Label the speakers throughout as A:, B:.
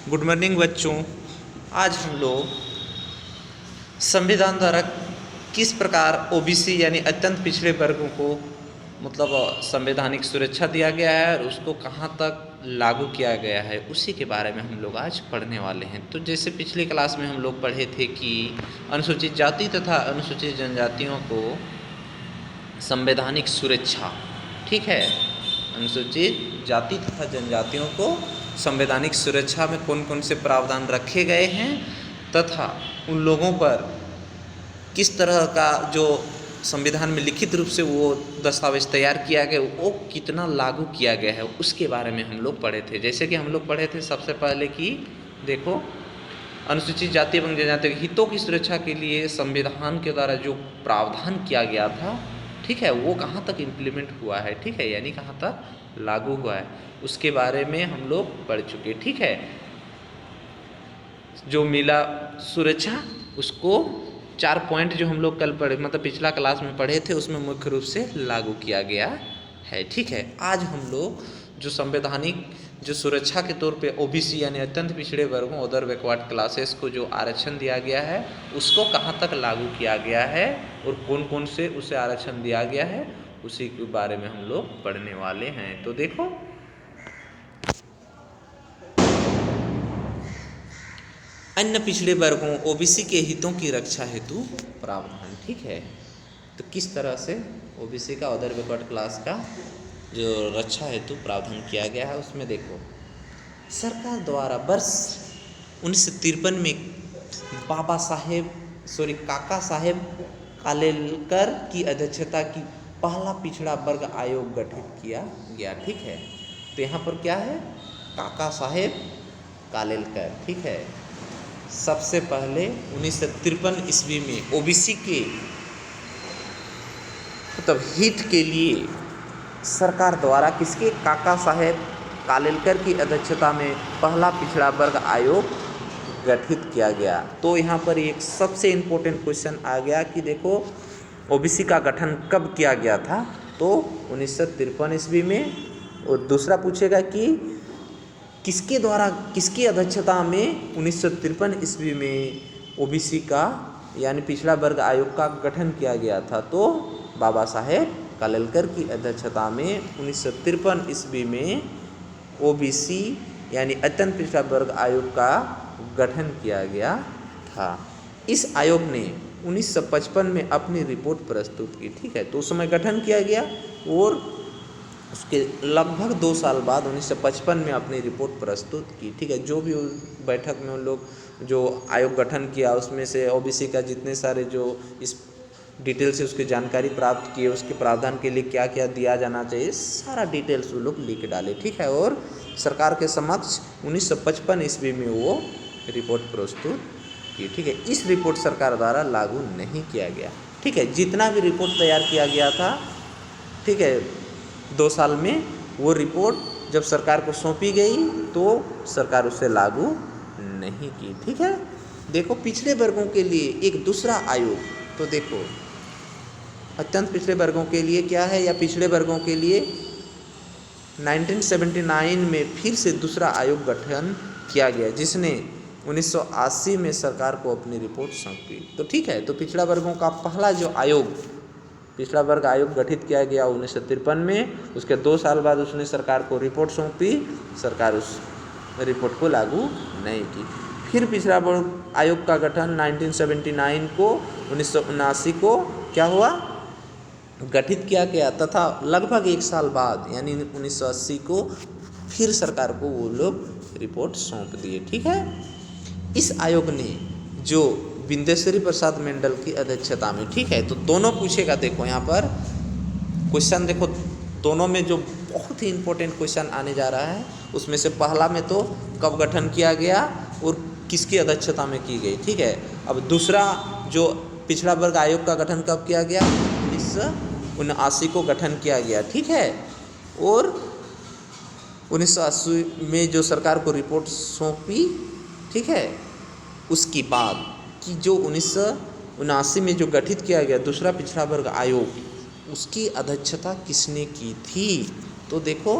A: Good morning बच्चों। आज हम लोग संविधान द्वारा किस प्रकार ओबीसी यानी अत्यंत पिछड़े वर्गों को संवैधानिक सुरक्षा दिया गया है और उसको कहाँ तक लागू किया गया है उसी के बारे में हम लोग आज पढ़ने वाले हैं। तो जैसे पिछली क्लास में हम लोग पढ़े थे कि अनुसूचित जाति तथा अनुसूचित जनजातियों को संवैधानिक सुरक्षा, ठीक है, अनुसूचित जाति तथा जनजातियों को संवैधानिक सुरक्षा में कौन कौन से प्रावधान रखे गए हैं तथा उन लोगों पर किस तरह का जो संविधान में लिखित रूप से वो दस्तावेज तैयार किया गया वो कितना लागू किया गया है उसके बारे में हम लोग पढ़े थे। जैसे कि हम लोग पढ़े थे सबसे पहले कि देखो, अनुसूचित जाति एवं जनजाति के हितों की सुरक्षा के लिए संविधान के द्वारा जो प्रावधान किया गया था, ठीक है, वो कहाँ तक इम्प्लीमेंट हुआ है, ठीक है, यानी कहाँ तक लागू हुआ है उसके बारे में हम लोग पढ़ चुके, ठीक है। जो मिला सुरक्षा उसको 4 पॉइंट जो हम लोग कल पढ़े पिछला क्लास में पढ़े थे उसमें मुख्य रूप से लागू किया गया है, ठीक है। आज हम लोग जो संवैधानिक जो सुरक्षा के तौर पे ओबीसी यानी अत्यंत पिछड़े वर्गों अदर बैकवर्ड क्लासेस को जो आरक्षण दिया गया है उसको कहाँ तक लागू किया गया है और कौन कौन से उसे आरक्षण दिया गया है उसी के बारे में हम लोग पढ़ने वाले हैं। तो देखो, अन्य पिछड़े वर्गों ओबीसी के हितों की रक्षा हेतु प्रावधान, ठीक है। तो किस तरह से ओबीसी का अदर बैकवर्ड क्लास का जो रक्षा हेतु प्रावधान किया गया है उसमें देखो, सरकार द्वारा वर्ष 1953 में काका साहेब कालेलकर की अध्यक्षता की पहला पिछड़ा वर्ग आयोग गठित किया गया, ठीक है। तो यहाँ पर क्या है, काका साहेब कालेलकर, ठीक है। सबसे पहले 1953 ईस्वी में ओबीसी के हित के लिए सरकार द्वारा किसके, काका साहेब कालेलकर की अध्यक्षता में पहला पिछड़ा वर्ग आयोग गठित किया गया। तो यहाँ पर एक सबसे इम्पोर्टेंट क्वेश्चन आ गया कि देखो ओबीसी का गठन कब किया गया था, तो 1953 ईस्वी में। और दूसरा पूछेगा कि किसके द्वारा किसकी अध्यक्षता में 1953 ईस्वी में ओबीसी का यानी पिछड़ा वर्ग आयोग का गठन किया गया था, तो बाबा साहेब कालेलकर की अध्यक्षता में 1953 ईस्वी में ओबीसी यानी अत्यंत पिछड़ा वर्ग आयोग का गठन किया गया था। इस आयोग ने 1955 में अपनी रिपोर्ट प्रस्तुत की, ठीक है। तो उस समय गठन किया गया और उसके लगभग 2 साल बाद 1955 में अपनी रिपोर्ट प्रस्तुत की, ठीक है। जो भी बैठक में उन लोग जो आयोग गठन किया उसमें से ओबीसी का जितने सारे जो इस डिटेल से उसकी जानकारी प्राप्त किए, उसके प्रावधान के लिए क्या क्या दिया जाना चाहिए, सारा डिटेल्स वो लोग लिख डाले, ठीक है। और सरकार के समक्ष 1955 ईस्वी में वो रिपोर्ट प्रस्तुत की, ठीक है। इस रिपोर्ट सरकार द्वारा लागू नहीं किया गया, ठीक है। जितना भी रिपोर्ट तैयार किया गया था, ठीक है, 2 साल में, वो रिपोर्ट जब सरकार को सौंपी गई तो सरकार उसे लागू नहीं की, ठीक है। देखो, पिछड़े वर्गों के लिए एक दूसरा आयोग, तो देखो अत्यंत पिछड़े वर्गों के लिए क्या है या पिछड़े वर्गों के लिए 1979 में फिर से दूसरा आयोग गठन किया गया जिसने 1980 में सरकार को अपनी रिपोर्ट सौंपी। तो ठीक है, तो पिछड़ा वर्गों का पहला जो आयोग पिछड़ा वर्ग आयोग गठित किया गया 1953 में, उसके 2 साल बाद उसने सरकार को रिपोर्ट सौंपी, सरकार उस रिपोर्ट को लागू नहीं की। फिर पिछड़ा वर्ग आयोग का गठन 1979 को 1979 को क्या हुआ, गठित किया गया तथा लगभग 1 साल बाद यानी 1980 को फिर सरकार को वो लोग रिपोर्ट सौंप दिए, ठीक है। इस आयोग ने जो विंदेश्वरी प्रसाद मंडल की अध्यक्षता में, ठीक है, तो दोनों पूछेगा। देखो यहाँ पर क्वेश्चन देखो, दोनों में जो बहुत ही इंपॉर्टेंट क्वेश्चन आने जा रहा है उसमें से पहला में तो कब गठन किया गया और किसकी अध्यक्षता में की गई, ठीक है। अब दूसरा जो पिछड़ा वर्ग आयोग का गठन कब किया गया, 1979 को गठन किया गया, ठीक है। और 1980 में जो सरकार को रिपोर्ट सौंपी, ठीक है, उसके बाद कि जो 1979 में जो गठित किया गया दूसरा पिछड़ा वर्ग आयोग, उसकी अध्यक्षता किसने की थी, तो देखो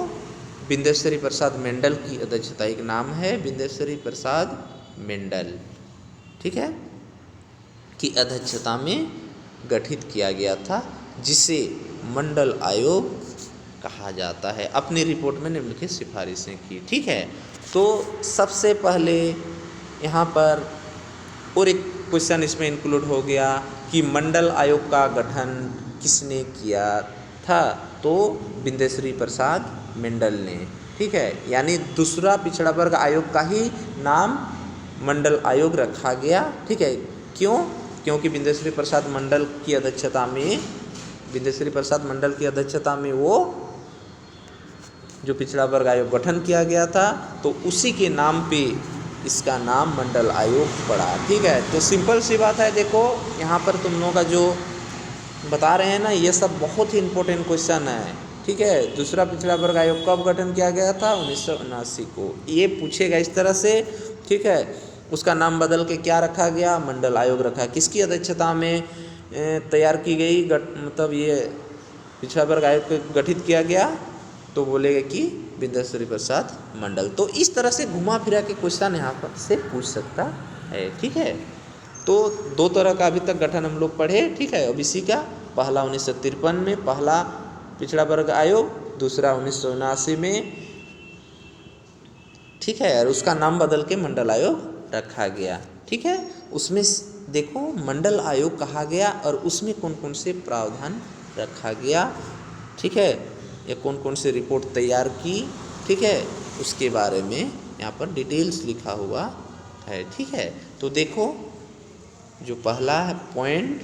A: बिंदेश्वरी प्रसाद मेंडल की अध्यक्षता, एक नाम है बिंदेश्वरी प्रसाद मेंडल, ठीक है, की अध्यक्षता में गठित किया गया था, जिसे मंडल आयोग कहा जाता है। अपनी रिपोर्ट में निम्नलिखित सिफारिशें की, ठीक है। तो सबसे पहले यहाँ पर और एक क्वेश्चन इसमें इंक्लूड हो गया कि मंडल आयोग का गठन किसने किया था, तो बिंदेश्वरी प्रसाद मेंडल ने, ठीक है। यानी दूसरा पिछड़ा वर्ग आयोग का ही नाम मंडल आयोग रखा गया, ठीक है। क्यों? क्योंकि बिंदेश्वरी प्रसाद मंडल की अध्यक्षता में वो जो पिछड़ा वर्ग आयोग गठन किया गया था, तो उसी के नाम पे इसका नाम मंडल आयोग पड़ा, ठीक है। तो सिंपल सी बात है, देखो यहाँ पर तुम लोगों का जो बता रहे हैं ना, ये सब बहुत ही इम्पोर्टेंट क्वेश्चन है, ठीक है। दूसरा पिछड़ा वर्ग आयोग कब गठन किया गया था? 1979 को। ये पूछेगा इस तरह से, ठीक है। उसका नाम बदल के क्या रखा गया? मंडल आयोग रखा। किसकी अध्यक्षता में तैयार की गई, मतलब ये पिछड़ा वर्ग आयोग को गठित किया गया? तो बोलेगा कि बिंदेश्वरी प्रसाद मंडल। तो इस तरह से घुमा फिरा के क्वेश्चन यहाँ पर से पूछ सकता है, ठीक है। तो दो तरह का अभी तक गठन हम लोग पढ़े, ठीक है। ओबीसी का पहला 1953 में पहला पिछड़ा वर्ग आयोग, दूसरा 1979 में, ठीक है। और उसका नाम बदल के मंडल आयोग रखा गया, ठीक है। उसमें देखो मंडल आयोग कहा गया और उसमें कौन कौन से प्रावधान रखा गया, ठीक है। या कौन कौन से रिपोर्ट तैयार की, ठीक है, उसके बारे में यहाँ पर डिटेल्स लिखा हुआ है, ठीक है। तो देखो जो पहला पॉइंट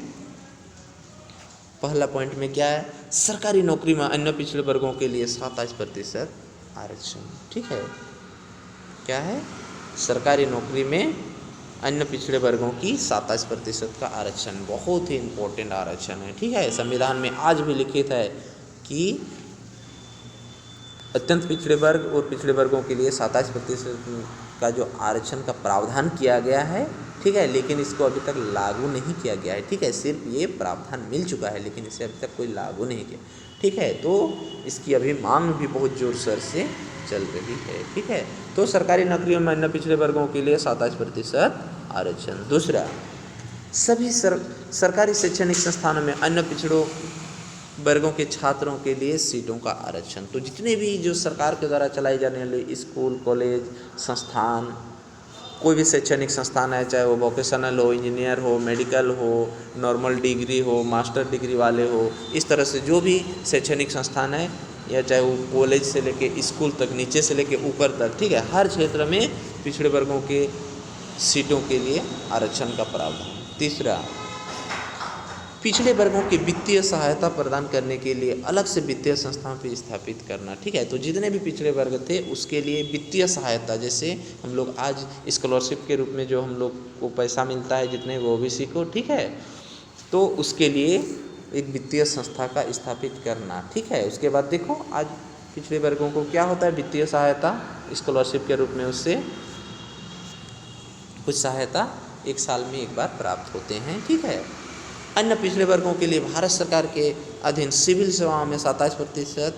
A: में क्या है? सरकारी नौकरी में अन्य पिछड़े वर्गों के लिए 27% आरक्षण, ठीक है। क्या है? सरकारी नौकरी में अन्य पिछड़े वर्गों की 27% का आरक्षण, बहुत ही इम्पोर्टेंट आरक्षण है, ठीक है। संविधान में आज भी लिखित है कि अत्यंत पिछड़े वर्ग और पिछड़े वर्गों के लिए 27% का जो आरक्षण का प्रावधान किया गया है, ठीक है, लेकिन इसको अभी तक लागू नहीं किया गया है, ठीक है। सिर्फ ये प्रावधान मिल चुका है, लेकिन इसे अभी तक कोई लागू नहीं किया, ठीक है। तो इसकी अभी मांग भी बहुत जोर शोर से चल रही है, ठीक है। तो सरकारी नौकरियों में अन्य पिछड़े वर्गों के लिए 27% आरक्षण। दूसरा, सभी सरकारी शैक्षणिक संस्थानों में अन्य पिछड़ों वर्गों के छात्रों के लिए सीटों का आरक्षण। तो जितने भी जो सरकार के द्वारा चलाई जाने वाली स्कूल, कॉलेज, संस्थान, कोई भी शैक्षणिक संस्थान है, चाहे वो वोकेशनल हो, इंजीनियर हो, मेडिकल हो, नॉर्मल डिग्री हो, मास्टर डिग्री वाले हो, इस तरह से जो भी शैक्षणिक संस्थान है, या चाहे वो कॉलेज से लेके स्कूल तक, नीचे से लेके ऊपर तक, ठीक है, हर क्षेत्र में पिछड़े वर्गों के सीटों के लिए आरक्षण का प्रावधान। तीसरा, पिछड़े वर्गों की वित्तीय सहायता प्रदान करने के लिए अलग से वित्तीय संस्थान भी स्थापित करना, ठीक है। तो जितने भी पिछड़े वर्ग थे उसके लिए वित्तीय सहायता, जैसे हम लोग आज स्कॉलरशिप के रूप में जो हम लोग को पैसा मिलता है जितने ओबीसी को, ठीक है, तो उसके लिए एक वित्तीय संस्था का स्थापित करना, ठीक है। उसके बाद देखो आज पिछड़े वर्गों को क्या होता है, वित्तीय सहायता स्कॉलरशिप के रूप में उससे कुछ सहायता एक साल में एक बार प्राप्त होते हैं, ठीक है। अन्य पिछड़े वर्गों के लिए भारत सरकार के अधीन सिविल सेवाओं में 27%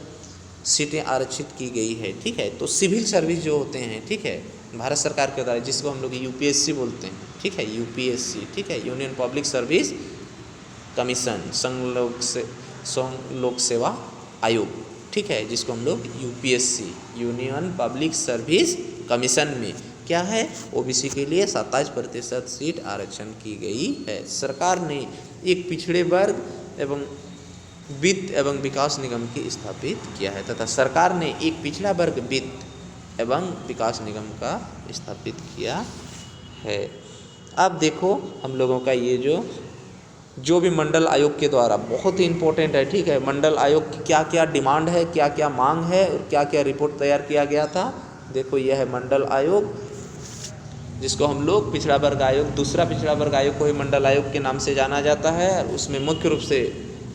A: सीटें आरक्षित की गई है, ठीक है। तो सिविल सर्विस जो होते हैं, ठीक है, भारत सरकार के द्वारा, जिसको हम लोग यूपीएससी बोलते हैं, ठीक है, यूपीएससी, ठीक है, यूनियन पब्लिक सर्विस कमीशन, संघ लोक सेवा आयोग, ठीक है, जिसको हम लोग UPSC, union public service commission में क्या है, ओबीसी के लिए 27% सीट आरक्षण की गई है। सरकार ने एक पिछड़े वर्ग एवं वित्त एवं विकास निगम की स्थापित किया है, तथा सरकार ने एक पिछड़ा वर्ग वित्त एवं विकास निगम का स्थापित किया है। अब देखो हम लोगों का ये जो भी मंडल आयोग के द्वारा बहुत ही इम्पोर्टेंट है, ठीक है, मंडल आयोग की क्या क्या डिमांड है, क्या क्या मांग है और क्या क्या रिपोर्ट तैयार किया गया था। देखो यह है मंडल आयोग, जिसको हम लोग पिछड़ा वर्ग आयोग, दूसरा पिछड़ा वर्ग आयोग को ही मंडल आयोग के नाम से जाना जाता है। उसमें मुख्य रूप से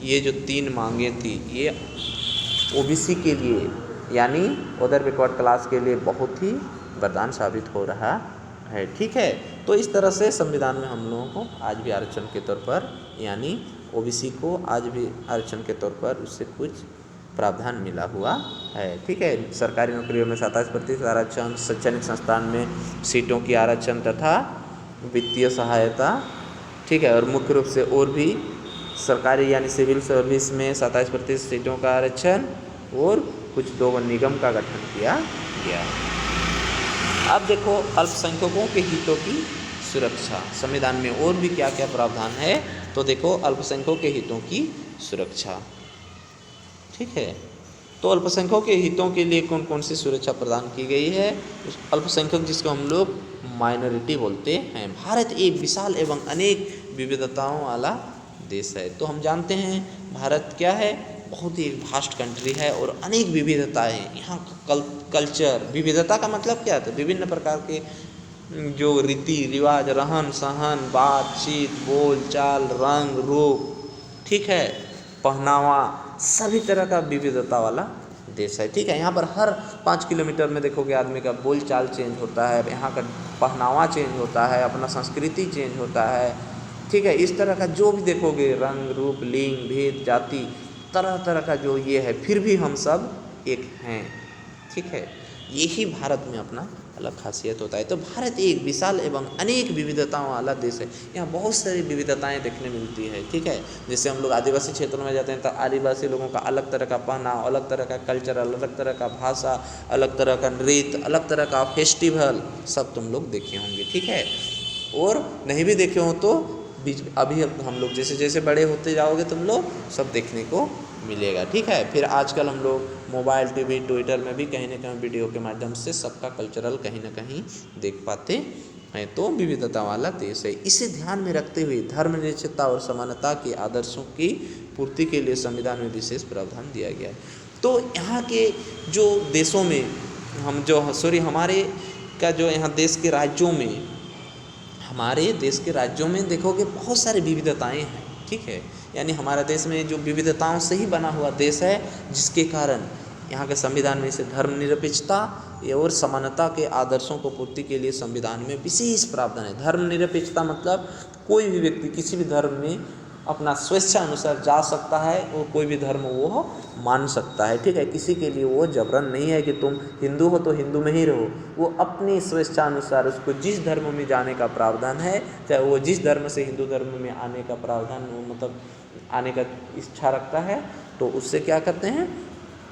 A: ये जो 3 मांगें थी, ये ओबीसी के लिए यानी अदर बैकवर्ड क्लास के लिए बहुत ही वरदान साबित हो रहा है, ठीक है। तो इस तरह से संविधान में हम लोगों को आज भी आरक्षण के तौर पर, यानी ओबीसी को आज भी आरक्षण के तौर पर उससे कुछ प्रावधान मिला हुआ है। ठीक है, सरकारी नौकरियों में 27% आरक्षण, शैक्षणिक संस्थान में सीटों की आरक्षण तथा वित्तीय सहायता। ठीक है, और मुख्य रूप से और भी सरकारी यानी सिविल सर्विस में 27% सीटों का आरक्षण और कुछ 2 निगम का गठन किया गया। अब देखो अल्पसंख्यकों के हितों की सुरक्षा, संविधान में और भी क्या क्या प्रावधान है, तो देखो अल्पसंख्यकों के हितों की सुरक्षा। ठीक है, तो अल्पसंख्यकों के हितों के लिए कौन कौन सी सुरक्षा प्रदान की गई है। अल्पसंख्यक जिसको हम लोग माइनॉरिटी बोलते हैं। भारत एक विशाल एवं अनेक विविधताओं वाला देश है। तो हम जानते हैं भारत क्या है, बहुत ही एक वास्ट कंट्री है और अनेक विविधताएं हैं। यहाँ कल्चर, विविधता का मतलब क्या है, विभिन्न प्रकार के जो रीति रिवाज, रहन सहन, बातचीत, बोल चाल, रंग रूप, ठीक है, पहनावा, सभी तरह का विविधता वाला देश है। ठीक है, यहाँ पर हर 5 किलोमीटर में देखोगे आदमी का बोल चाल चेंज होता है, यहाँ का पहनावा चेंज होता है, अपना संस्कृति चेंज होता है। ठीक है, इस तरह का जो भी देखोगे, रंग रूप, लिंग भेद, जाति, तरह तरह का जो ये है, फिर भी हम सब एक हैं। ठीक है, यही भारत में अपना अलग खासियत होता है। तो भारत एक विशाल एवं अनेक विविधताओं वाला देश है। यहाँ बहुत सारी विविधताएं देखने मिलती है। ठीक है, जैसे हम लोग आदिवासी क्षेत्रों में जाते हैं तो आदिवासी लोगों का अलग तरह का पहनाव, अलग तरह का कल्चर, अलग तरह का भाषा, अलग तरह का नृत्य, अलग तरह का फेस्टिवल, सब तुम लोग देखे होंगे। ठीक है, और नहीं भी देखे हो तो अभी हम लोग जैसे जैसे बड़े होते जाओगे तुम लोग सब देखने को मिलेगा। ठीक है, फिर आजकल हम लोग मोबाइल, टीवी, ट्विटर में भी कहीं ना कहीं वीडियो के माध्यम से सबका कल्चरल कहीं ना कहीं देख पाते हैं। तो विविधता वाला देश है। इसे ध्यान में रखते हुए धर्मनिरपेक्षता और समानता के आदर्शों की पूर्ति के लिए संविधान में विशेष प्रावधान दिया गया है। तो यहाँ के जो देशों में हमारे का जो यहाँ देश के राज्यों में, हमारे देश के राज्यों में देखोगे बहुत सारी विविधताएं हैं। ठीक है, यानी हमारा देश में जो विविधताओं से ही बना हुआ देश है, जिसके कारण यहाँ के संविधान में इसे धर्मनिरपेक्षता और समानता के आदर्शों को पूर्ति के लिए संविधान में विशेष प्रावधान है। धर्मनिरपेक्षता मतलब कोई भी व्यक्ति किसी भी धर्म में अपना स्वेच्छा अनुसार जा सकता है और कोई भी धर्म वो मान सकता है। ठीक है, किसी के लिए वो जबरन नहीं है कि तुम हिंदू हो तो हिंदू में ही रहो। वो अपनी स्वेच्छा अनुसार उसको जिस धर्म में जाने का प्रावधान है, चाहे वो जिस धर्म से हिंदू धर्म में आने का प्रावधान मतलब आने का इच्छा रखता है, तो उससे क्या करते हैं,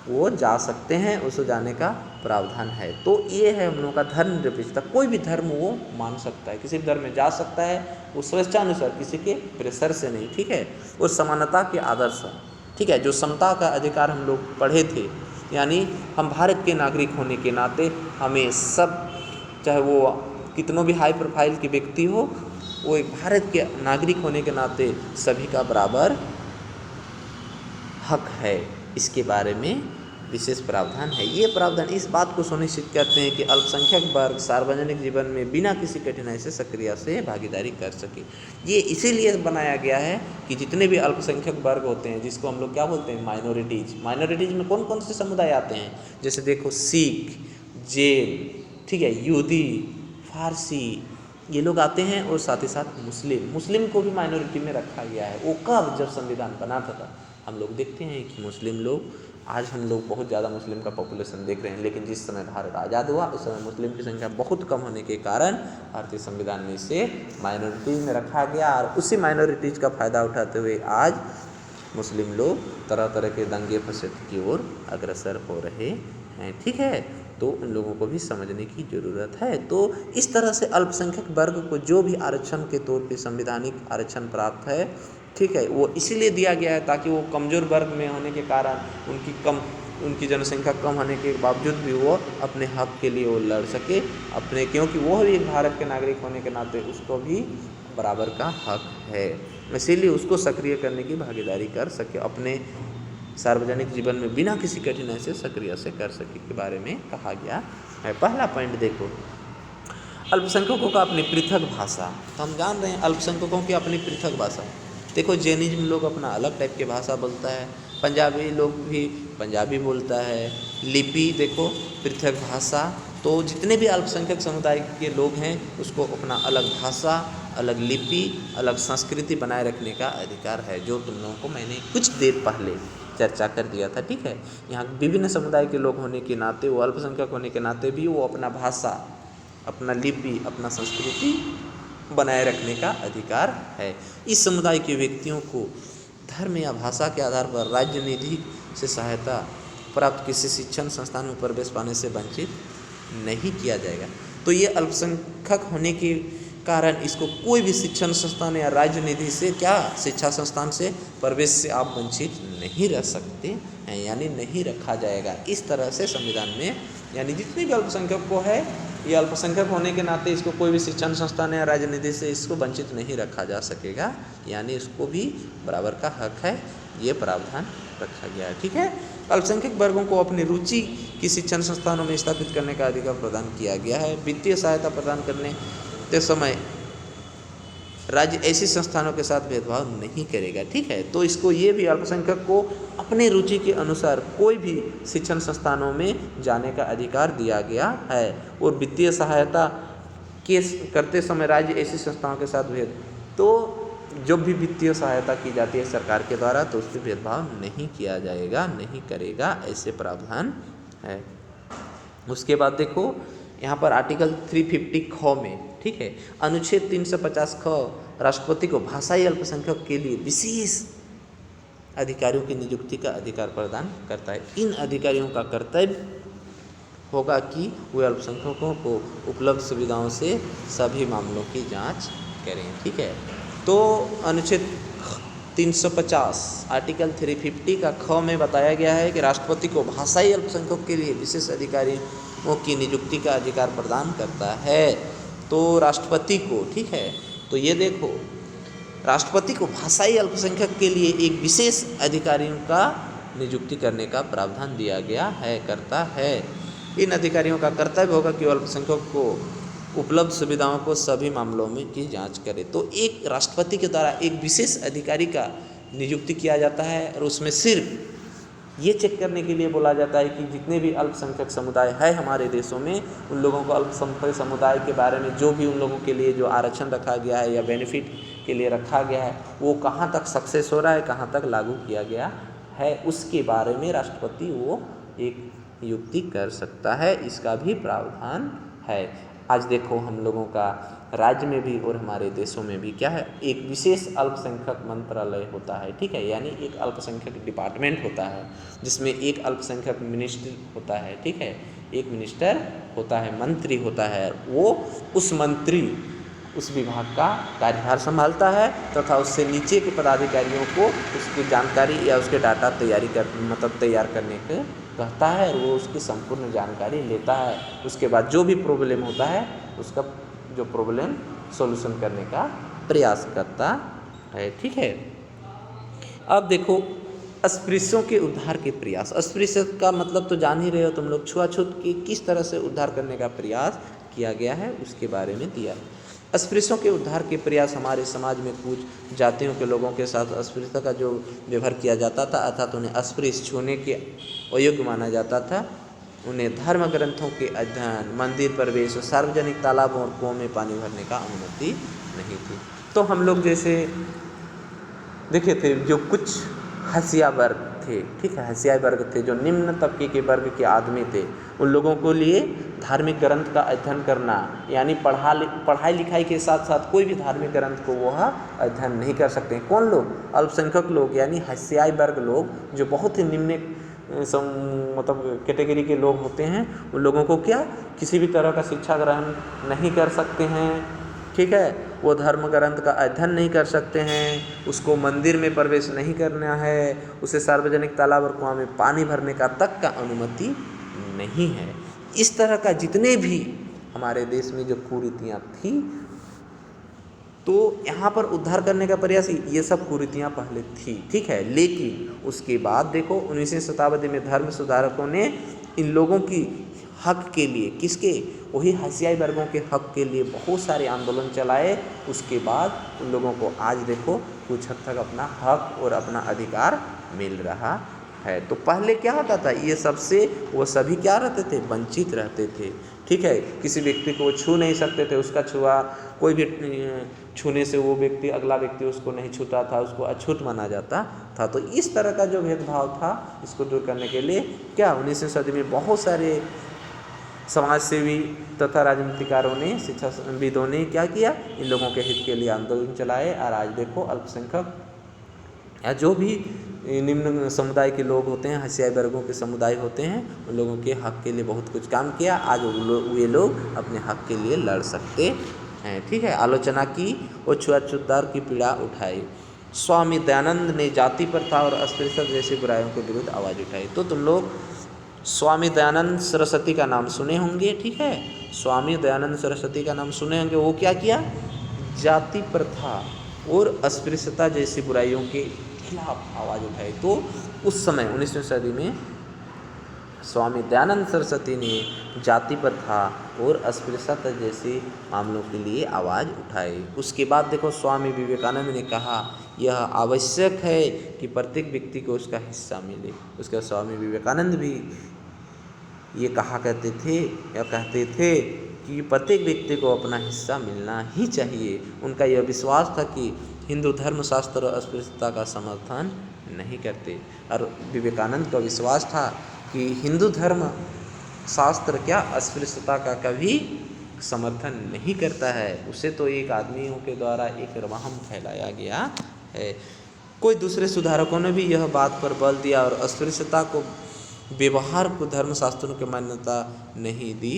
A: वो जा सकते हैं, उसको जाने का प्रावधान है। तो ये है हम लोगों का धर्मनिरपेक्षता। कोई भी धर्म वो मान सकता है, किसी भी धर्म में जा सकता है, वो स्वेच्छानुसार, किसी के प्रेशर से नहीं। ठीक है, और समानता के आदर्श, ठीक है, जो समता का अधिकार हम लोग पढ़े थे, यानी हम भारत के नागरिक होने के नाते हमें सब, चाहे वो कितनों भी हाई प्रोफाइल के व्यक्ति हो, वो एक भारत के नागरिक होने के नाते सभी का बराबर हक है। इसके बारे में विशेष प्रावधान है। ये प्रावधान इस बात को सुनिश्चित करते हैं कि अल्पसंख्यक वर्ग सार्वजनिक जीवन में बिना किसी कठिनाई से सक्रिय से भागीदारी कर सके। ये इसीलिए बनाया गया है कि जितने भी अल्पसंख्यक वर्ग होते हैं, जिसको हम लोग क्या बोलते हैं, माइनॉरिटीज़ में कौन कौन से समुदाय आते हैं, जैसे देखो सिख, जैन, ठीक है, यहूदी, फारसी, ये लोग आते हैं, और साथ ही साथ मुस्लिम को भी माइनॉरिटी में रखा गया है। वो कब, जब संविधान बना था, हम लोग देखते हैं कि मुस्लिम लोग, आज हम लोग बहुत ज़्यादा मुस्लिम का पॉपुलेशन देख रहे हैं, लेकिन जिस समय भारत आज़ाद हुआ उस समय मुस्लिम की संख्या बहुत कम होने के कारण भारतीय संविधान में इसे माइनॉरिटीज़ में रखा गया, और उसी माइनॉरिटीज़ का फ़ायदा उठाते हुए आज मुस्लिम लोग तरह तरह के दंगे फसाद की ओर अग्रसर हो रहे हैं। ठीक है, तो उन लोगों को भी समझने की ज़रूरत है। तो इस तरह से अल्पसंख्यक वर्ग को जो भी आरक्षण के तौर पे संवैधानिक आरक्षण प्राप्त है, ठीक है, वो इसीलिए दिया गया है ताकि वो कमज़ोर वर्ग में होने के कारण उनकी जनसंख्या कम होने के बावजूद भी वो अपने हक के लिए वो लड़ सके अपने, क्योंकि वो भी एक भारत के नागरिक होने के नाते उसको भी बराबर का हक है, इसीलिए उसको सक्रिय करने की भागीदारी कर सके, अपने सार्वजनिक जीवन में बिना किसी कठिनाई से सक्रिय से कर सके के बारे में कहा गया है। पहला पॉइंट देखो, अल्पसंख्यकों का अपनी पृथक भाषा। तो हम जान रहे हैं अल्पसंख्यकों की अपनी पृथक भाषा। देखो जैनिज्म लोग अपना अलग टाइप की भाषा बोलता है, पंजाबी लोग भी पंजाबी बोलता है, लिपि देखो पृथक भाषा। तो जितने भी अल्पसंख्यक समुदाय के लोग हैं उसको अपना अलग भाषा, अलग लिपि, अलग संस्कृति बनाए रखने का अधिकार है, जो तुम लोगों को मैंने कुछ देर पहले चर्चा कर दिया था। ठीक है, यहाँ विभिन्न समुदाय के लोग होने के नाते, वो अल्पसंख्यक होने के नाते भी वो अपना भाषा, अपना लिपि, अपना संस्कृति बनाए रखने का अधिकार है। इस समुदाय के व्यक्तियों को धर्म या भाषा के आधार पर राजनीति से सहायता प्राप्त किसी शिक्षण संस्थान में प्रवेश पाने से वंचित नहीं किया जाएगा। तो ये अल्पसंख्यक होने के कारण इसको कोई भी शिक्षण संस्थान या राजनीति से क्या शिक्षा संस्थान से प्रवेश से आप वंचित नहीं रह सकते हैं, यानी नहीं रखा जाएगा। इस तरह से संविधान में यानी जितने भी अल्पसंख्यक को है, ये अल्पसंख्यक होने के नाते इसको कोई भी शिक्षण संस्थान या राजनीति से इसको वंचित नहीं रखा जा सकेगा, यानी इसको भी बराबर का हक है, ये प्रावधान रखा गया है। ठीक है, अल्पसंख्यक वर्गों को अपनी रुचि की शिक्षण संस्थानों में स्थापित करने का अधिकार प्रदान किया गया है। वित्तीय सहायता प्रदान करने के समय राज्य ऐसी संस्थानों के साथ भेदभाव नहीं करेगा। ठीक है, तो इसको ये भी अल्पसंख्यक को अपने रुचि के अनुसार कोई भी शिक्षण संस्थानों में जाने का अधिकार दिया गया है। और वित्तीय सहायता के करते समय राज्य ऐसी संस्थाओं के साथ तो जब भी वित्तीय सहायता की जाती है सरकार के द्वारा तो उससे भेदभाव नहीं किया जाएगा, नहीं करेगा, ऐसे प्रावधान है। उसके बाद देखो यहाँ पर आर्टिकल 350 ख में, ठीक है, अनुच्छेद 350 ख राष्ट्रपति को भाषाई अल्पसंख्यक के लिए विशेष अधिकारियों की नियुक्ति का अधिकार प्रदान करता है। इन अधिकारियों का कर्तव्य होगा कि वे अल्पसंख्यकों को उपलब्ध सुविधाओं से सभी मामलों की जांच करें। ठीक है, तो अनुच्छेद 350 आर्टिकल 350 का ख में बताया गया है कि राष्ट्रपति को भाषाई अल्पसंख्यकों के लिए विशेष अधिकारियों की नियुक्ति का अधिकार प्रदान करता है। तो राष्ट्रपति को, ठीक है, तो ये देखो राष्ट्रपति को भाषाई अल्पसंख्यक के लिए एक विशेष अधिकारियों का नियुक्ति करने का प्रावधान दिया गया है, करता है। इन अधिकारियों का कर्तव्य होगा कि अल्पसंख्यकों को उपलब्ध सुविधाओं को सभी मामलों में की जांच करे। तो एक राष्ट्रपति के द्वारा एक विशेष अधिकारी का नियुक्ति किया जाता है और उसमें सिर्फ ये चेक करने के लिए बोला जाता है कि जितने भी अल्पसंख्यक समुदाय है हमारे देशों में, उन लोगों को अल्पसंख्यक समुदाय के बारे में जो भी उन लोगों के लिए जो आरक्षण रखा गया है या बेनिफिट के लिए रखा गया है वो कहाँ तक सक्सेस हो रहा है, कहाँ तक लागू किया गया है, उसके बारे में राष्ट्रपति वो एक नियुक्ति कर सकता है। इसका भी प्रावधान है। आज देखो हम लोगों का राज्य में भी और हमारे देशों में भी क्या है, एक विशेष अल्पसंख्यक मंत्रालय होता है। ठीक है, यानी एक अल्पसंख्यक डिपार्टमेंट होता है जिसमें एक अल्पसंख्यक मिनिस्टर होता है। ठीक है, एक मिनिस्टर होता है, मंत्री होता है, वो उस मंत्री उस विभाग का कार्यभार संभालता है तथा उससे नीचे के पदाधिकारियों को उसकी जानकारी या उसके डाटा तैयार करने के कहता है और वो उसकी संपूर्ण जानकारी लेता है। उसके बाद जो भी प्रॉब्लम होता है उसका जो प्रॉब्लम सॉल्यूशन करने का प्रयास करता है। ठीक है, अब देखो अस्पृश्यों के उद्धार के प्रयास। अस्पृश्य का मतलब तो जान ही रहे हो तुम लोग, छुआछूत की किस तरह से उद्धार करने का प्रयास किया गया है उसके बारे में दिया है। अस्पृश्यों के उद्धार के प्रयास। हमारे समाज में कुछ जातियों के लोगों के साथ अस्पृश्यता का जो व्यवहार किया जाता था अर्थात उन्हें अस्पृश्य छूने के अयोग्य माना जाता था, उन्हें धर्म ग्रंथों के अध्ययन, मंदिर प्रवेश और सार्वजनिक तालाबों और कुओं में पानी भरने का अनुमति नहीं थी। तो हम लोग जैसे देखे थे जो कुछ हसिया वर्ग थे, ठीक है, हसिया वर्ग थे जो निम्न तबके के वर्ग के आदमी थे, उन लोगों को लिए धार्मिक ग्रंथ का अध्ययन करना यानी पढ़ाई लिखाई के साथ साथ कोई भी धार्मिक ग्रंथ को वह अध्ययन नहीं कर सकते। कौन लोग? अल्पसंख्यक लोग यानी हसियाई वर्ग लोग जो बहुत ही निम्न मतलब कैटेगरी के लोग होते हैं, उन लोगों को क्या किसी भी तरह का शिक्षा ग्रहण नहीं कर सकते हैं। ठीक है, वो धर्म ग्रंथ का अध्ययन नहीं कर सकते हैं, उसको मंदिर में प्रवेश नहीं करना है, उसे सार्वजनिक तालाब और कुआं में पानी भरने का तक का अनुमति नहीं है। इस तरह का जितने भी हमारे देश में जो कुरीतियाँ थी, तो यहाँ पर उद्धार करने का प्रयास, ये सब कुरीतियाँ पहले थी। ठीक है, लेकिन उसके बाद देखो 19वीं शताब्दी में धर्म सुधारकों ने इन लोगों की हक के लिए, किसके? वही हसियाई वर्गों के हक के लिए बहुत सारे आंदोलन चलाए। उसके बाद उन लोगों को आज देखो कुछ हद तक अपना हक और अपना अधिकार मिल रहा है। तो पहले क्या होता था, ये सबसे वो सभी क्या रहते थे, वंचित रहते थे। ठीक है, किसी व्यक्ति को वो छू नहीं सकते थे, उसका छुआ कोई भी छूने से वो व्यक्ति, अगला व्यक्ति उसको नहीं छूता था, उसको अछूत माना जाता था। तो इस तरह का जो भेदभाव था, इसको दूर करने के लिए क्या 19वीं सदी में बहुत सारे समाजसेवी तथा राजनीतिकारों ने, शिक्षाविदों ने क्या किया, इन लोगों के हित के लिए आंदोलन चलाए। और आज देखो अल्पसंख्यक या जो भी निम्न समुदाय के लोग होते हैं, हसिया वर्गों के समुदाय होते हैं, उन लोगों के हक के लिए बहुत कुछ काम किया। आज वे लोग अपने हक के लिए लड़ सकते हैं। ठीक है, आलोचना की और छुआछूतदार की पीड़ा उठाई। स्वामी दयानंद ने जाति प्रथा और अस्पृश्यता जैसी बुराइयों के विरुद्ध आवाज़ उठाई। तो तुम लोग स्वामी दयानंद सरस्वती का नाम सुने होंगे। ठीक है, स्वामी दयानंद सरस्वती का नाम सुने होंगे। वो क्या किया, जाति प्रथा और अस्पृश्यता जैसी बुराइयों के खिलाफ आवाज़ उठाई। तो उस समय 19वीं सदी में स्वामी दयानंद सरस्वती ने जाति प्रथा और अस्पृश्यता जैसे मामलों के लिए आवाज़ उठाई। उसके बाद देखो स्वामी विवेकानंद ने कहा यह आवश्यक है कि प्रत्येक व्यक्ति को उसका हिस्सा मिले। उसके स्वामी विवेकानंद भी ये कहा करते थे या कहते थे कि प्रत्येक व्यक्ति को अपना हिस्सा मिलना ही चाहिए। उनका यह विश्वास था कि हिंदू धर्मशास्त्र और अस्पृश्यता का समर्थन नहीं करते। और विवेकानंद का विश्वास था कि हिंदू धर्म शास्त्र क्या अस्पृश्यता का कभी समर्थन नहीं करता है। उसे तो एक आदमियों के द्वारा एक वहम फैलाया गया है। कोई दूसरे सुधारकों ने भी यह बात पर बल दिया और अस्पृश्यता को व्यवहार को धर्मशास्त्रों की मान्यता नहीं दी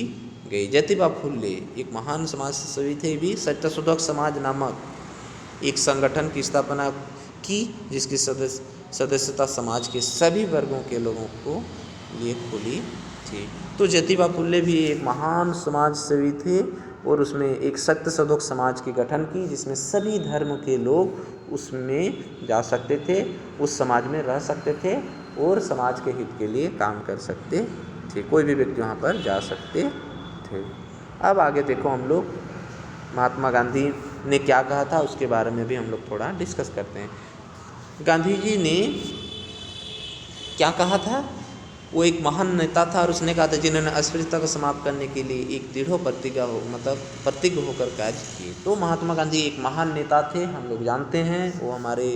A: गई। ज्योतिबा फुले एक महान समाज सेवी थे, भी सत्यशोधक समाज नामक एक संगठन की स्थापना की, जिसकी सदस्यता समाज के सभी वर्गों के लोगों को लिए खुली थी। तो ज्योतिबा फुले भी एक महान समाज सेवी थे और उसमें एक सत्यशोधक समाज की गठन की, जिसमें सभी धर्म के लोग उसमें जा सकते थे, उस समाज में रह सकते थे और समाज के हित के लिए काम कर सकते थे। कोई भी व्यक्ति वहाँ पर जा सकते थे। अब आगे देखो हम लोग महात्मा गांधी ने क्या कहा था उसके बारे में भी हम लोग थोड़ा डिस्कस करते हैं। गांधी जी ने क्या कहा था, वो एक महान नेता था और उसने कहा था जिन्होंने अस्पृश्यता को समाप्त करने के लिए एक दृढ़ प्रतिज्ञ होकर कार्य किए। तो महात्मा गांधी एक महान नेता थे, हम लोग जानते हैं। वो हमारे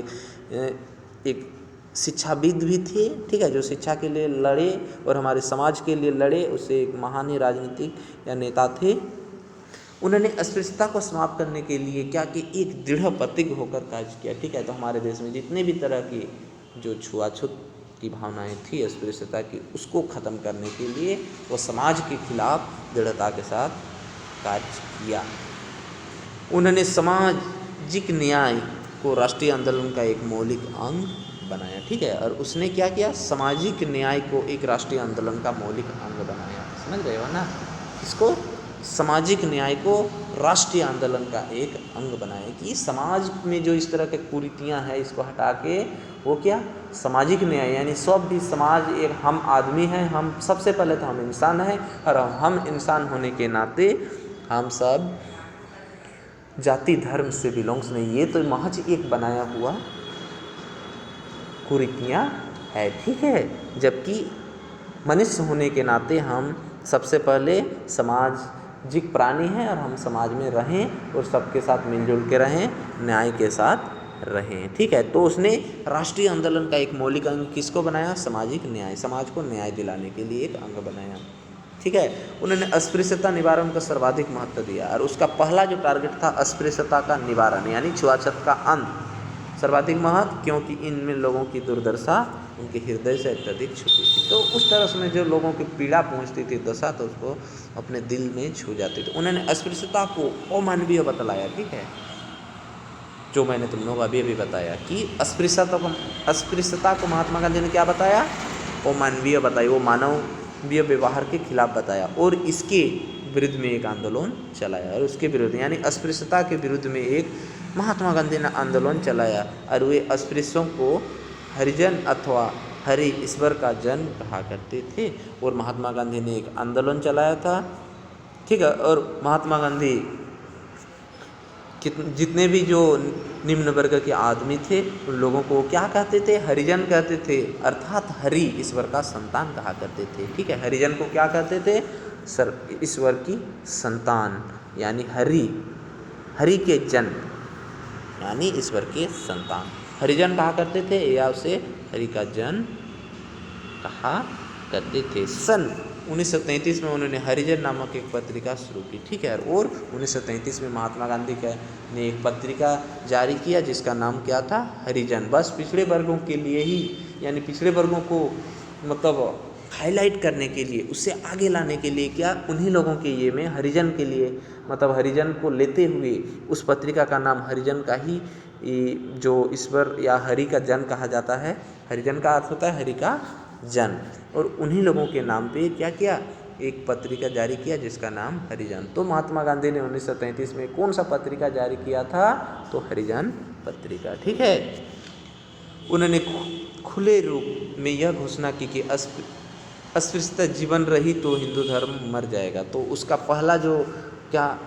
A: एक शिक्षाविद भी थे, ठीक है, जो शिक्षा के लिए लड़े और हमारे समाज के लिए लड़े। उसे एक महान ही राजनीतिक या नेता थे। उन्होंने अस्पृश्यता को समाप्त करने के लिए क्या कि एक दृढ़ प्रतिज्ञ होकर कार्य किया। ठीक है, तो हमारे देश में जितने भी तरह की जो छुआछूत की भावनाएं थी अस्पृश्यता की, उसको ख़त्म करने के लिए वो समाज के खिलाफ दृढ़ता के साथ कार्य किया। उन्होंने सामाजिक न्याय को राष्ट्रीय आंदोलन का एक मौलिक अंग बनाया। ठीक है, और उसने क्या किया, सामाजिक न्याय को एक राष्ट्रीय आंदोलन का मौलिक अंग बनाया। समझ रहे हो ना, इसको सामाजिक न्याय को राष्ट्रीय आंदोलन का एक अंग बनाए कि समाज में जो इस तरह के कुरीतियाँ हैं इसको हटा के वो क्या सामाजिक न्याय, यानी सब भी समाज एक हम आदमी हैं, हम सबसे पहले तो हम इंसान हैं और हम इंसान होने के नाते हम सब जाति धर्म से बिलोंग्स नहीं। ये तो महज एक बनाया हुआ कुरीतियाँ है। ठीक है, जबकि मनुष्य होने के नाते हम सबसे पहले सामाजिक प्राणी हैं और हम समाज में रहें और सबके साथ मिलजुल के रहें, न्याय के साथ रहें। ठीक है, तो उसने राष्ट्रीय आंदोलन का एक मौलिक अंग किसको बनाया, सामाजिक न्याय, समाज को न्याय दिलाने के लिए एक अंग बनाया। ठीक है, उन्होंने अस्पृश्यता निवारण को सर्वाधिक महत्व दिया और उसका पहला जो टारगेट था अस्पृश्यता का निवारण यानी छुआछूत का अंत सर्वाधिक महत्व, क्योंकि इनमें लोगों की दुर्दशा उनके हृदय से अत्यधिक छूती थी। तो उस तरह से जो लोगों की पीड़ा पहुंचती थी दशा, तो उसको अपने दिल में छू जाती थी। उन्होंने अस्पृश्यता को अमानवीय बतलाया। ठीक है, जो मैंने तुम लोग अभी बताया कि अस्पृश्यता को महात्मा गांधी ने क्या बताया, अमानवीय बताई, वो मानवीय व्यवहार के खिलाफ बताया और इसके विरुद्ध में एक आंदोलन चलाया। और उसके विरुद्ध यानी अस्पृश्यता के विरुद्ध में एक महात्मा गांधी ने आंदोलन चलाया और वे अस्पृश्यों को हरिजन अथवा हरि ईश्वर का जन कहा करते थे। और महात्मा गांधी ने एक आंदोलन चलाया था। ठीक है, और महात्मा गांधी जितने भी जो निम्न वर्ग के आदमी थे उन लोगों को क्या कहते थे? हरिजन कहते थे, अर्थात हरि ईश्वर का संतान कहा करते थे। ठीक है, हरिजन को क्या कहते थे? ईश्वर की संतान, यानी हरि के जन, यानी ईश्वर के संतान हरिजन कहा करते थे, या उसे हरि का जन कहा करते थे। सन 1933 में उन्होंने हरिजन नामक एक पत्रिका शुरू की। ठीक है, और 1933 में महात्मा गांधी ने एक पत्रिका जारी किया जिसका नाम क्या था? हरिजन। बस पिछड़े वर्गों के लिए ही, यानी पिछड़े वर्गों को मतलब हाईलाइट करने के लिए, उससे आगे लाने के लिए क्या, उन्हीं लोगों के ये में हरिजन के लिए, मतलब हरिजन को लेते हुए उस पत्रिका का नाम हरिजन का ही जो ईश्वर या हरि का जन कहा जाता है। हरिजन का अर्थ होता है हरि का जन, और उन्हीं लोगों के नाम पे क्या किया? एक पत्रिका जारी किया जिसका नाम हरिजन। तो महात्मा गांधी ने 1933 में कौन सा पत्रिका जारी किया था? तो हरिजन पत्रिका। ठीक है, उन्होंने खुले रूप में यह घोषणा की कि अस्पृश्यता जीवन रही तो हिंदू धर्म मर जाएगा। तो उसका पहला जो क्या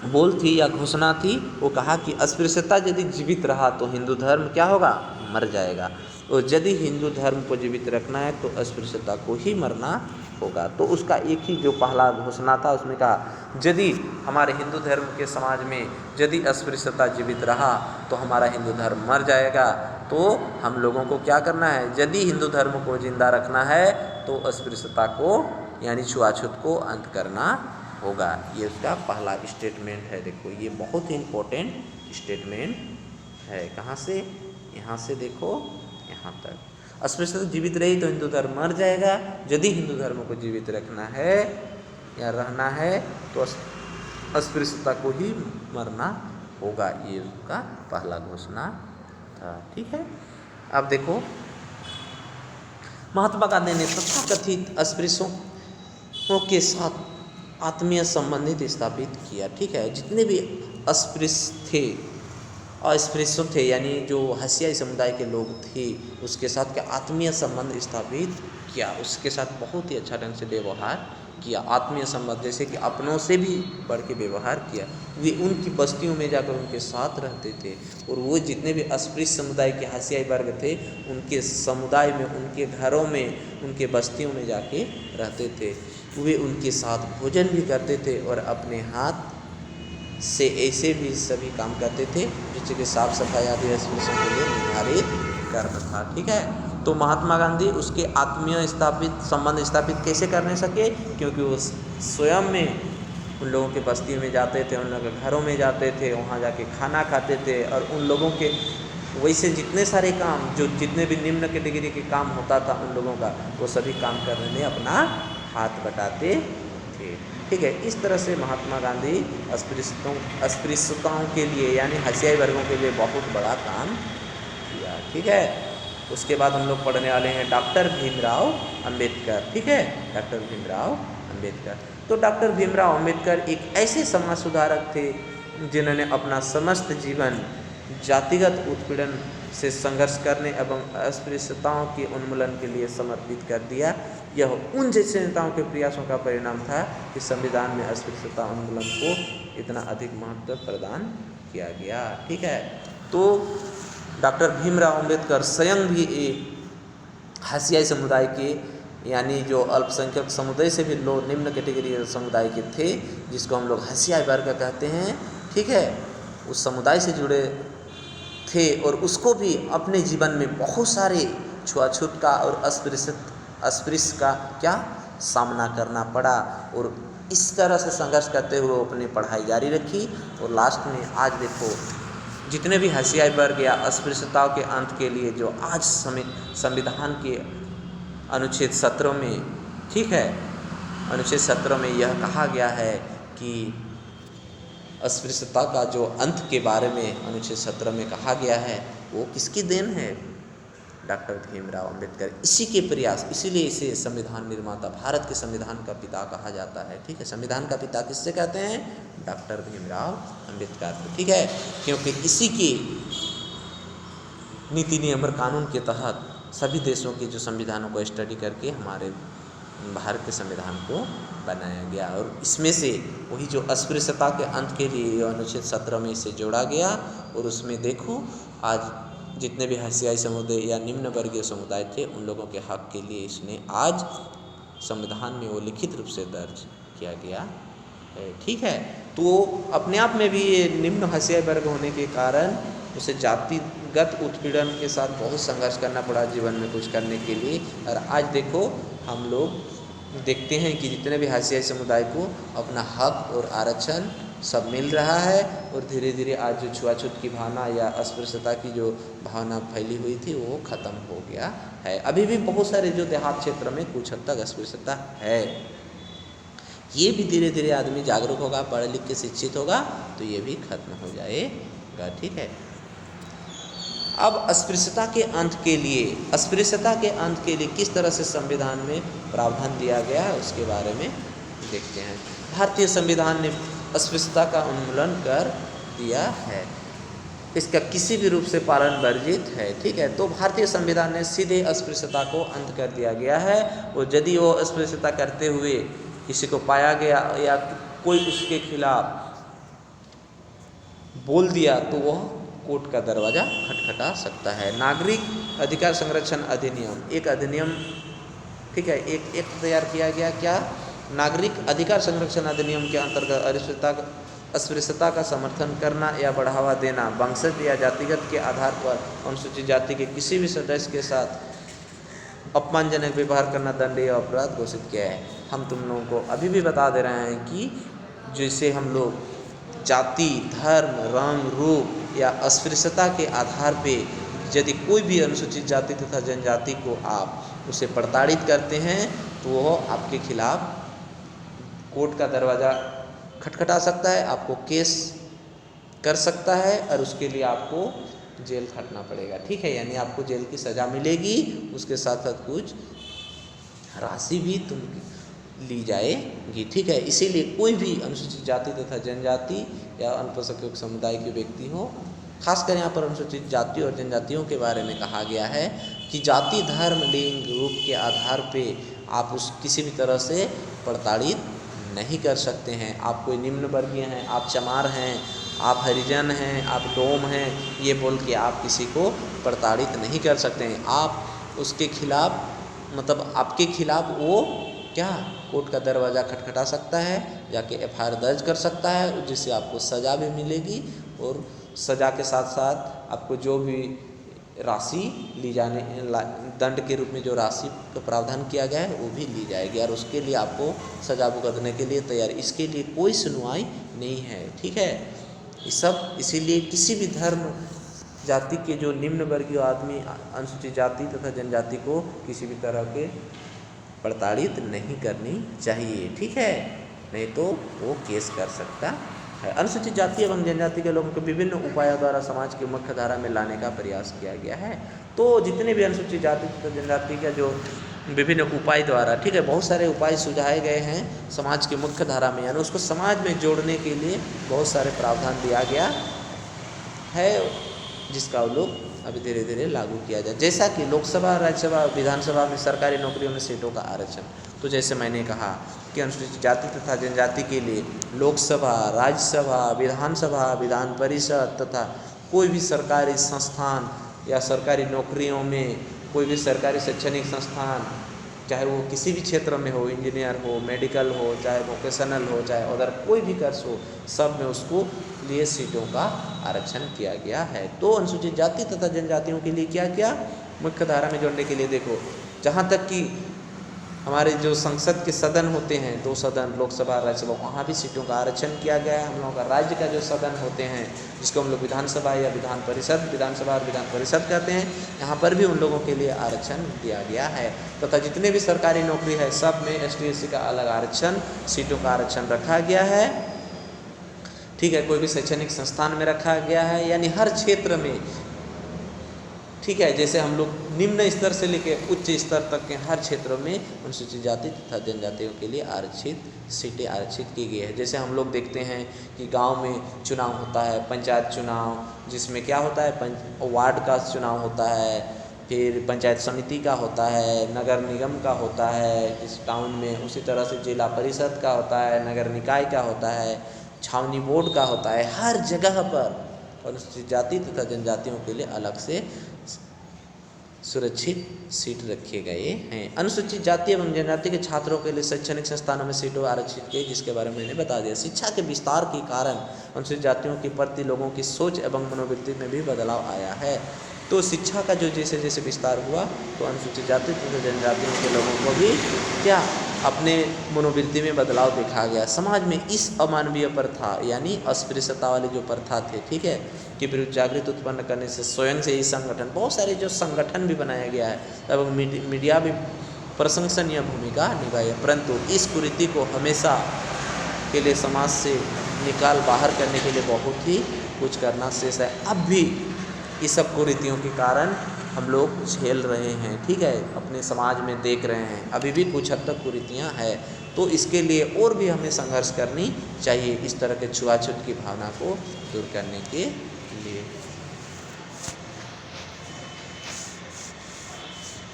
A: बोल थी या घोषणा थी, वो कहा कि अस्पृश्यता यदि जीवित रहा तो हिंदू धर्म क्या होगा? मर जाएगा। और यदि हिंदू धर्म को जीवित रखना है तो अस्पृश्यता को ही मरना होगा। तो उसका एक ही जो पहला घोषणा था, उसमें कहा यदि हमारे हिंदू धर्म के समाज में यदि अस्पृश्यता जीवित रहा तो हमारा हिंदू धर्म मर जाएगा। तो हम लोगों को क्या करना है? यदि हिंदू धर्म को जिंदा रखना है तो अस्पृश्यता को यानी छुआछूत को अंत करना होगा। ये उसका पहला स्टेटमेंट है। देखो, ये बहुत ही इम्पोर्टेंट स्टेटमेंट है। कहाँ से? यहाँ से देखो, यहाँ तक। अस्पृश्यता जीवित रही तो हिंदू धर्म मर जाएगा। यदि हिंदू धर्म को जीवित रखना है या रहना है तो अस्पृश्यता को ही मरना होगा। ये उसका पहला घोषणा था। ठीक है, अब देखो, महात्मा गांधी ने तथाकथित अस्पृश्यों के साथ आत्मीय संबंधित स्थापित किया। ठीक है, जितने भी अस्पृश्य थे यानी जो हसियाई समुदाय के लोग थे, उसके साथ क्या आत्मीय संबंध स्थापित किया, उसके साथ बहुत ही अच्छा ढंग से व्यवहार किया। आत्मीय संबंध जैसे कि अपनों से भी बढ़ के व्यवहार किया। वे उनकी बस्तियों में जाकर उनके साथ रहते थे, और वो जितने भी अस्पृश्य समुदाय के हसियाई वर्ग थे उनके समुदाय में, उनके घरों में, उनके बस्तियों में जाके रहते थे। वे उनके साथ भोजन भी करते थे और अपने हाथ से ऐसे भी सभी काम करते थे जिससे कि साफ सफाई आदि अस्पृश्यों के लिए निर्धारित कर्म था। ठीक है, तो महात्मा गांधी उसके आत्मीय संबंध स्थापित कैसे करने सके? क्योंकि वो स्वयं में उन लोगों के बस्ती में जाते थे, उन लोगों के घरों में जाते थे, वहाँ जाके खाना खाते थे, और उन लोगों के वैसे जितने सारे काम, जो जितने भी निम्न कैटेगरी के काम होता था उन लोगों का, वो सभी काम करने में अपना हाथ बटाते थे। ठीक है, इस तरह से महात्मा गांधी अस्पृश्यताओं के लिए यानी हसियाई वर्गों के लिए बहुत बड़ा काम किया। ठीक है, उसके बाद हम लोग पढ़ने वाले हैं डॉक्टर भीमराव अंबेडकर। ठीक है, डॉक्टर भीमराव अंबेडकर। तो डॉक्टर भीमराव अंबेडकर एक ऐसे समाज सुधारक थे जिन्होंने अपना समस्त जीवन जातिगत उत्पीड़न से संघर्ष करने एवं अस्पृश्यताओं के उन्मूलन के लिए समर्पित कर दिया। यह उन जैसे नेताओं के प्रयासों का परिणाम था कि संविधान में अस्पृश्यता उन्मूलन को इतना अधिक महत्व प्रदान किया गया। ठीक है, तो डॉक्टर भीमराव अंबेडकर स्वयं भी एक हसियाई समुदाय के यानी जो अल्पसंख्यक समुदाय से भी लो निम्न कैटेगरी समुदाय के थे, जिसको हम लोग हसियाई वर्ग कहते हैं। ठीक है, उस समुदाय से जुड़े थे और उसको भी अपने जीवन में बहुत सारे छुआछूत का और अस्पृश्य का क्या सामना करना पड़ा, और इस तरह से संघर्ष करते हुए अपनी पढ़ाई जारी रखी। और लास्ट में आज देखो, जितने भी हसियाई वर्ग या अस्पृश्यताओं के अंत के लिए जो आज संविधान के अनुच्छेद 17 में, ठीक है, अनुच्छेद 17 में यह कहा गया है कि अस्पृश्यता का जो अंत के बारे में अनुच्छेद 17 में कहा गया है, वो किसकी देन है? डॉक्टर भीमराव अंबेडकर। इसी के प्रयास, इसीलिए इसे संविधान निर्माता, भारत के संविधान का पिता कहा जाता है। ठीक है, संविधान का पिता किससे कहते हैं? डॉक्टर भीमराव अंबेडकर। ठीक है, क्योंकि इसी के नीति नियम और कानून के तहत सभी देशों के जो संविधानों को स्टडी करके हमारे भारत के संविधान को बनाया गया। और इसमें से वही जो अस्पृश्यता के अंत के लिए अनुच्छेद 17 में इसे जोड़ा गया। और उसमें देखो आज जितने भी हसियाई समुदाय या निम्न वर्गीय समुदाय थे उन लोगों के हक के लिए इसने आज संविधान में वो लिखित रूप से दर्ज किया गया है। ठीक है, तो अपने आप में भी ये निम्न हसियाई वर्ग होने के कारण उसे जातिगत उत्पीड़न के साथ बहुत संघर्ष करना पड़ा जीवन में कुछ करने के लिए। और आज देखो हम लोग देखते हैं कि जितने भी हसियाई समुदाय को अपना हक और आरक्षण सब मिल रहा है। और धीरे धीरे आज जो छुआछूत की भावना या अस्पृश्यता की जो भावना फैली हुई थी वो ख़त्म हो गया है। अभी भी बहुत सारे जो देहात क्षेत्र में कुछ हद तक अस्पृश्यता है, ये भी धीरे धीरे आदमी जागरूक होगा, पढ़ लिख के शिक्षित होगा तो ये भी खत्म हो जाएगा। ठीक है, अब अस्पृश्यता के अंत के लिए किस तरह से संविधान में प्रावधान दिया गया है उसके बारे में देखते हैं। भारतीय संविधान ने अस्पृश्यता का उन्मूलन कर दिया है, इसका किसी भी रूप से पालन वर्जित है। ठीक है, तो भारतीय संविधान ने सीधे अस्पृश्यता को अंत कर दिया गया है। और यदि वो अस्पृश्यता करते हुए किसी को पाया गया या कोई उसके खिलाफ बोल दिया तो वह कोर्ट का दरवाज़ा खटखटा सकता है। नागरिक अधिकार संरक्षण अधिनियम एक अधिनियम, ठीक है, एक एक्ट तैयार किया गया। क्या? नागरिक अधिकार संरक्षण अधिनियम के अंतर्गत अस्पृश्यता का समर्थन करना या बढ़ावा देना, वंशज या जातिगत के आधार पर अनुसूचित जाति के किसी भी सदस्य के साथ अपमानजनक व्यवहार करना दंडनीय अपराध घोषित किया है। हम तुम लोगों को अभी भी बता दे रहे हैं कि जैसे हम लोग जाति, धर्म, रंग, रूप या अस्पृश्यता के आधार पे यदि कोई भी अनुसूचित जाति तथा जनजाति को आप उसे प्रताड़ित करते हैं तो वह आपके खिलाफ कोर्ट का दरवाज़ा खटखटा सकता है, आपको केस कर सकता है और उसके लिए आपको जेल खटना पड़ेगा। ठीक है, यानी आपको जेल की सज़ा मिलेगी, उसके साथ साथ कुछ राशि भी तुम ली जाएगी। ठीक है, इसीलिए कोई भी अनुसूचित जाति तथा जनजाति या अल्पसंख्यक समुदाय के व्यक्ति हो, खासकर यहाँ पर अनुसूचित जाति और जनजातियों के बारे में कहा गया है कि जाति, धर्म, लिंग, रूप के आधार पे आप उस किसी भी तरह से प्रताड़ित नहीं कर सकते हैं। आप कोई निम्न वर्गीय हैं, आप चमार हैं, आप हरिजन हैं, आप डोम हैं, ये बोल के आप किसी को प्रताड़ित नहीं कर सकते हैं। आप उसके खिलाफ मतलब आपके खिलाफ वो क्या कोर्ट का दरवाज़ा खटखटा सकता है, जाके एफआईआर दर्ज कर सकता है, जिससे आपको सज़ा भी मिलेगी और सज़ा के साथ साथ आपको जो भी राशि ली जाने दंड के रूप में जो राशि का प्रावधान किया गया है वो भी ली जाएगी और उसके लिए आपको सज़ा भुगतने के लिए तैयार, इसके लिए कोई सुनवाई नहीं है। ठीक है, ये सब इसीलिए किसी भी धर्म जाति के जो निम्न वर्गीय आदमी अनुसूचित जाति तथा जनजाति को किसी भी तरह के प्रताड़ित नहीं करनी चाहिए। ठीक है, नहीं तो वो केस कर सकता है। अनुसूचित जाति एवं जनजाति के लोगों को विभिन्न उपायों द्वारा समाज की मुख्य धारा में लाने का प्रयास किया गया है। तो जितने भी अनुसूचित जाति तथा जनजाति का जो विभिन्न उपाय द्वारा, ठीक है, बहुत सारे उपाय सुझाए गए हैं समाज की मुख्य धारा में, यानी उसको समाज में जोड़ने के लिए बहुत सारे प्रावधान दिया गया है, जिसका वो लोग अभी धीरे धीरे लागू किया जाए। जैसा कि लोकसभा, राज्यसभा, विधानसभा में सरकारी नौकरियों में सीटों का आरक्षण, तो जैसे मैंने कहा कि अनुसूचित जाति तथा जनजाति के लिए लोकसभा, राज्यसभा, विधानसभा, विधान परिषद तथा कोई भी सरकारी संस्थान या सरकारी नौकरियों में कोई भी सरकारी शैक्षणिक संस्थान, चाहे वो किसी भी क्षेत्र में हो, इंजीनियर हो, मेडिकल हो, चाहे वोकेशनल हो, चाहे अदर कोई भी कोर्स हो, सब में उसको लिए सीटों का आरक्षण किया गया है। तो अनुसूचित जाति तथा जनजातियों के लिए क्या किया, मुख्य धारा में जोड़ने के लिए देखो, जहाँ तक कि हमारे जो संसद के सदन होते हैं, 2 सदन, लोकसभा, राज्यसभा, वहाँ भी सीटों का आरक्षण किया गया है। हम लोगों का राज्य का जो सदन होते हैं, जिसको हम लोग विधानसभा या विधान परिषद, विधानसभा और विधान परिषद कहते हैं, यहाँ पर भी उन लोगों के लिए आरक्षण दिया गया है। तथा जितने भी सरकारी नौकरी है सब में ST/SC का अलग आरक्षण, सीटों का आरक्षण रखा गया है। ठीक है, कोई भी शैक्षणिक संस्थान में रखा गया है, यानी हर क्षेत्र में। ठीक है, जैसे हम लोग निम्न स्तर से लेकर उच्च स्तर तक के हर क्षेत्रों में अनुसूचित जाति तथा जनजातियों के लिए आरक्षित सीटें आरक्षित की गई है। जैसे हम लोग देखते हैं कि गांव में चुनाव होता है, पंचायत चुनाव, जिसमें क्या होता है, वार्ड का चुनाव होता है, फिर पंचायत समिति का होता है, नगर निगम का होता है इस टाउन में, उसी तरह से जिला परिषद का होता है, नगर निकाय का होता है, छावनी बोर्ड का होता है। हर जगह पर अनुसूचित जाति तथा जनजातियों के लिए अलग से सुरक्षित सीट रखे गए हैं। अनुसूचित जाति एवं जनजाति के छात्रों के लिए शैक्षणिक संस्थानों में सीटों आरक्षित की, जिसके बारे में मैंने बता दिया। शिक्षा के विस्तार के कारण अनुसूचित जातियों के प्रति लोगों की सोच एवं मनोवृत्ति में भी बदलाव आया है। तो शिक्षा का जो जैसे जैसे विस्तार हुआ तो अनुसूचित जाति तथा जनजातियों के लोगों को भी क्या अपने मनोवृत्ति में बदलाव देखा गया। समाज में इस अमानवीय प्रथा यानी अस्पृश्यता वाली जो प्रथा थे, ठीक है, के विरुद्ध जागृति उत्पन्न करने से स्वयं से ही संगठन, बहुत सारे जो संगठन भी बनाया गया है एवं मीडिया भी प्रशंसनीय भूमिका निभाई है। परंतु इस कुरीति को हमेशा के लिए समाज से निकाल बाहर करने के लिए बहुत ही कुछ करना शेष है। अब भी इस सब कुरीतियों के कारण हम लोग झेल रहे हैं, ठीक है, अपने समाज में देख रहे हैं, अभी भी कुछ हद तक कुरीतियाँ हैं। तो इसके लिए और भी हमें संघर्ष करनी चाहिए इस तरह के छुआछूत की भावना को दूर करने के लिए।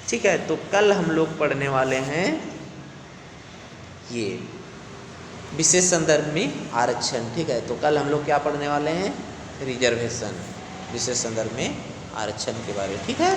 A: ठीक है, तो कल हम लोग पढ़ने वाले हैं ये विशेष संदर्भ में आरक्षण। ठीक है, तो कल हम लोग क्या पढ़ने वाले हैं? रिजर्वेशन, विशेष संदर्भ में आरक्षण के बारे में। ठीक है।